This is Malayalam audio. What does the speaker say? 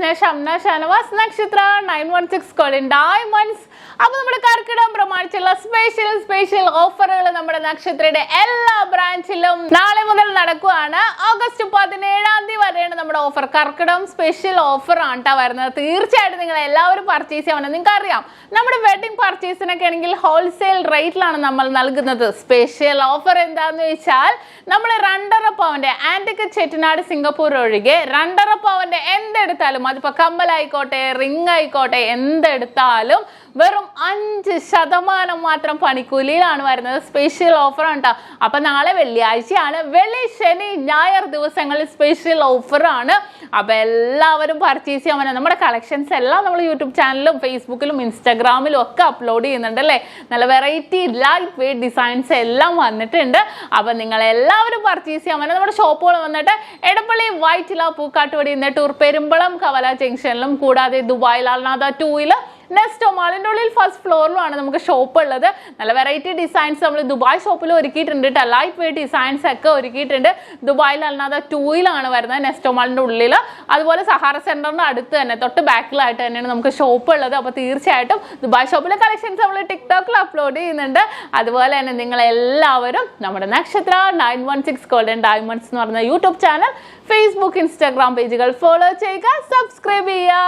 SHAMNA Nakshathra 916 Golden Diamonds. അപ്പോൾ നമ്മുടെ കർക്കിടകം പ്രമാണിച്ചുള്ള സ്പെഷ്യൽ ഓഫറുകൾ നമ്മുടെ നക്ഷത്രയുടെ എല്ലാ ബ്രാഞ്ചിലും നാളെ മുതൽ നടക്കുകയാണ്. ഓഗസ്റ്റ് 17 വരെയാണ് നമ്മുടെ ഓഫർ. കർക്കിടകം സ്പെഷ്യൽ ഓഫർ ആണ് വരുന്നത്. തീർച്ചയായിട്ടും നിങ്ങൾ എല്ലാവരും പർച്ചേസ് ചെയ്യണം. നിങ്ങൾക്ക് അറിയാം നമ്മുടെ വെഡിങ് പർച്ചേസിനൊക്കെ ആണെങ്കിൽ ഹോൾസെയിൽ റേറ്റിലാണ് നമ്മൾ നൽകുന്നത്. സ്പെഷ്യൽ ഓഫർ എന്താണെന്ന് വെച്ചാൽ നമ്മൾ 2.5 പവന്റെ ആന്റിക് ചെട്ടിനാട് സിംഗപ്പൂർ ഒഴികെ 2.5 പവന്റെ എന്തെടുത്താലും അതിപ്പോൾ കമ്മലായിക്കോട്ടെ റിംഗ് ആയിക്കോട്ടെ എന്തെടുത്താലും വെറും 5% മാത്രം പണിക്കൂലിയിലാണ് വരുന്നത്. സ്പെഷ്യൽ ഓഫർ ആണ് കേട്ടോ. അപ്പൊ നാളെ വെള്ളിയാഴ്ചയാണ്. വെള്ളി ശനി ഞായർ ദിവസങ്ങളിൽ സ്പെഷ്യൽ ഓഫർ ആണ്. അപ്പൊ എല്ലാവരും പർച്ചേസ് ചെയ്യാൻ പറ്റും. നമ്മുടെ കളക്ഷൻസ് എല്ലാം നമ്മൾ യൂട്യൂബ് ചാനലിലും ഫേസ്ബുക്കിലും ഇൻസ്റ്റാഗ്രാമിലും ഒക്കെ അപ്ലോഡ് ചെയ്യുന്നുണ്ട് അല്ലേ. നല്ല വെറൈറ്റി ലൈറ്റ് വെയ്റ്റ് ഡിസൈൻസ് എല്ലാം വന്നിട്ടുണ്ട്. അപ്പൊ നിങ്ങൾ എല്ലാവരും പർച്ചേസ് ചെയ്യാൻ പറ്റും. നമ്മുടെ ഷോപ്പുകൾ വന്നിട്ട് എടപ്പള്ളി വൈറ്റില പൂക്കാട്ടുപടി നെട്ടൂർ പെരുമ്പളം കവല ജംഗ്ഷനിലും കൂടാതെ ദുബായ് ലാൽനാഥ 2 നെക്സ്റ്റ് മാളിൻ്റെ ഉള്ളിൽ ഫസ്റ്റ് ഫ്ലോറിലുമാണ് നമുക്ക് ഷോപ്പ് ഉള്ളത്. നല്ല വെറൈറ്റി ഡിസൈൻസ് നമ്മൾ ദുബായ് ഷോപ്പിൽ ഒരുക്കിയിട്ടുണ്ട്. ലൈറ്റ് വെയ്റ്റ് ഡിസൈൻസ് ഒക്കെ ഒരുക്കിയിട്ടുണ്ട്. ദുബായിൽ അല്ലാതെ 2 വരുന്നത് നെക്സ്റ്റ് മാളിൻ്റെ ഉള്ളിൽ. അതുപോലെ സഹാറ സെന്ററിന്റെ അടുത്ത് തന്നെ തൊട്ട് ബാക്കിലായിട്ട് തന്നെയാണ് നമുക്ക് ഷോപ്പ് ഉള്ളത്. അപ്പോൾ തീർച്ചയായിട്ടും ദുബായ് ഷോപ്പിലെ കളക്ഷൻസ് നമ്മൾ ടിക്ടോക്കിൽ അപ്ലോഡ് ചെയ്യുന്നുണ്ട്. അതുപോലെ തന്നെ നിങ്ങൾ എല്ലാവരും നമ്മുടെ നക്ഷത്ര 916 ഗോൾഡൻ ഡയമണ്ട്സ് എന്ന് പറയുന്ന യൂട്യൂബ് ചാനൽ, ഫേസ്ബുക്ക്, ഇൻസ്റ്റാഗ്രാം പേജുകൾ ഫോളോ ചെയ്യുക, സബ്സ്ക്രൈബ് ചെയ്യുക.